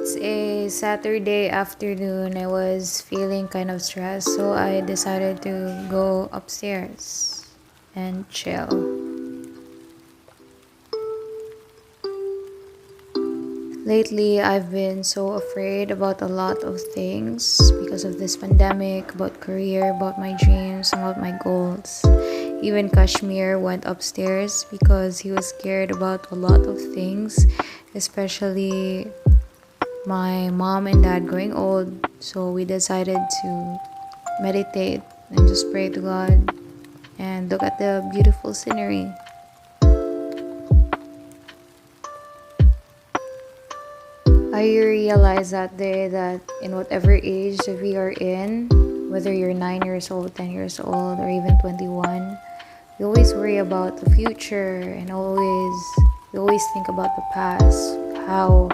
It's a Saturday afternoon. I was feeling kind of stressed, so I decided to go upstairs and chill. Lately, I've been so afraid about a lot of things because of this pandemic, about career, about my dreams, about my goals. Even Kashmir went upstairs because he was scared about a lot of things, especially my mom and dad growing old. So we decided to meditate and just pray to God and look at the beautiful scenery. I realized that day that in whatever age that we are in, whether you're 9 years old, 10 years old, or even 21, we always worry about the future and we always think about the past, how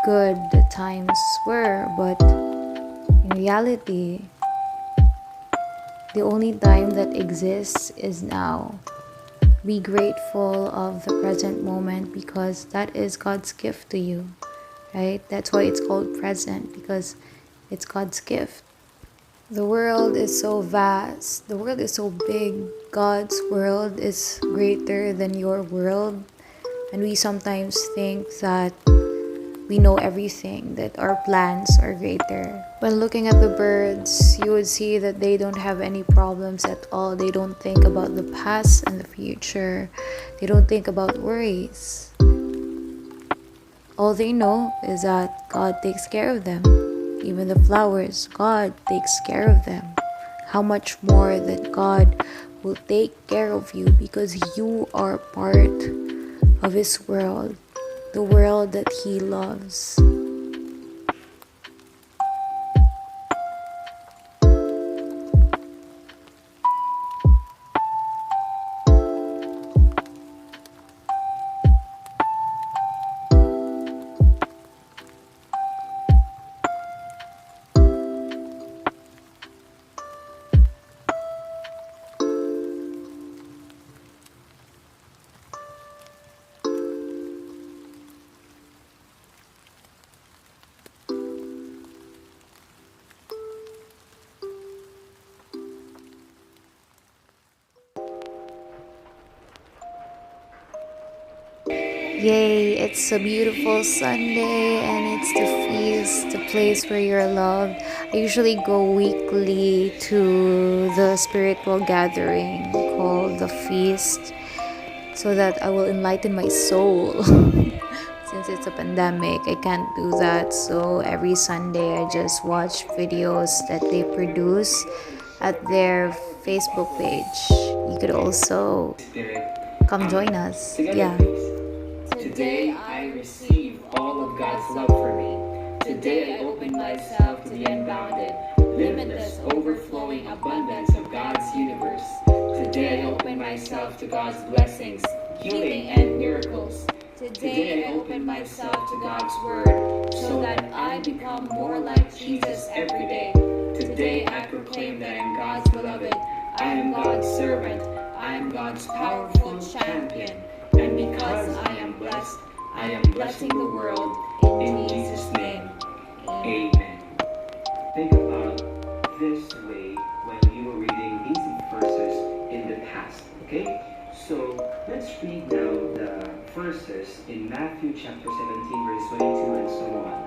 good the times were. But in reality, the only time that exists is now. Be grateful of the present moment because that is God's gift to you, right? That's why it's called present, because it's God's gift. The world is so vast, the world is so big. God's world is greater than your world, and we sometimes think that we know everything, that our plans are greater. When looking at the birds, you would see that they don't have any problems at all. They don't think about the past and the future. They don't think about worries. All they know is that God takes care of them. Even the flowers, God takes care of them. How much more that God will take care of you because you are part of His world, the world that He loves. Yay, it's a beautiful Sunday and it's the feast, the place where you're loved. I usually go weekly to the spiritual gathering called the feast so that I will enlighten my soul. Since it's a pandemic, I can't do that. So every Sunday, I just watch videos that they produce at their Facebook page. You could also come join us. Yeah. Today I receive all of God's love for me. Today I open myself to the unbounded, limitless, overflowing abundance of God's universe. Today I open myself to God's blessings, healing, and miracles. Today I open myself to God's word so that I become more like Jesus every day. Today I proclaim that I am God's beloved. I am God's servant. I am God's powerful champion. And because I am blessed, I am blessing the world in Jesus' name. Amen. Think about this way when you were reading these verses in the past, okay? So let's read now the verses in Matthew chapter 17, verse 22 and so on.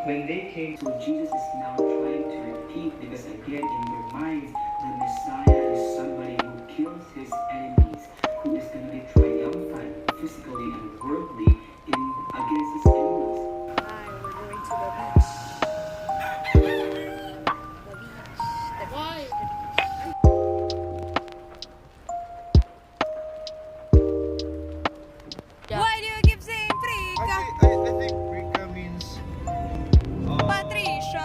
When they came to Jesus is now trying to repeat because again in their minds the Messiah is somebody who kills his enemies, who is going to be triumphant physically and worldly against his enemies. Hi, we're going to the beach. Why do you keep saying Frika? I think Rika means Patricia.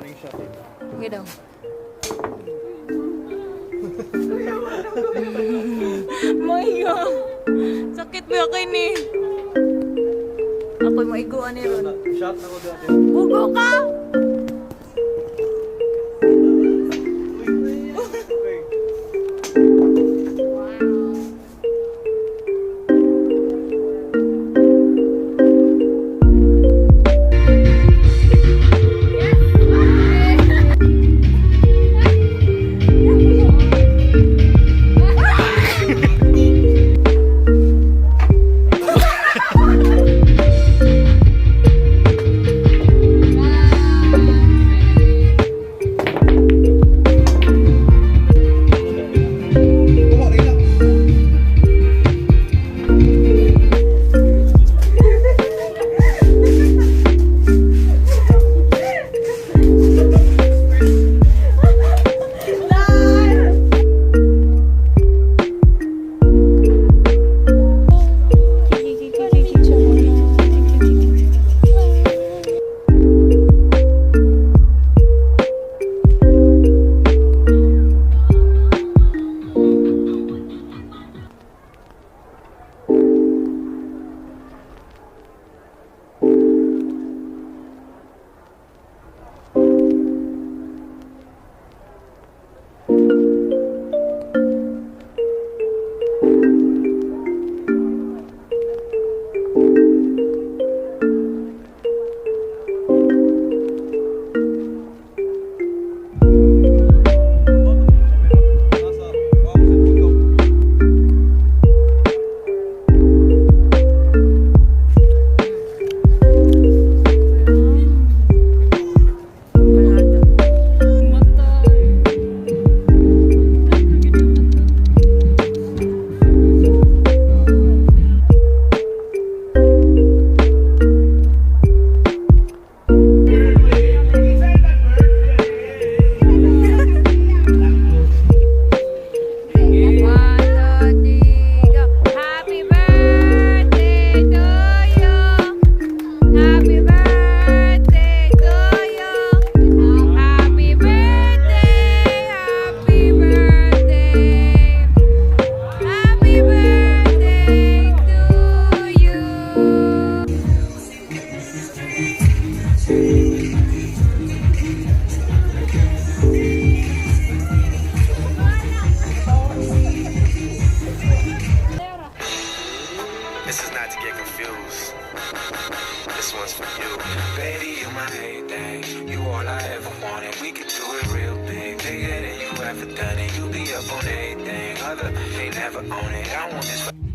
running shot eh. Okay daw. Maya! Sakit ba kay ni? Ako'y maiguan ni Ron. Shot na ko dati. Bugo ka! This is not to get confused. This one's for you. Baby, you my everything. You all I ever wanted. We could do it real big. Bigger than you ever done it. You be up on everything. Other ain't never on it. I want this.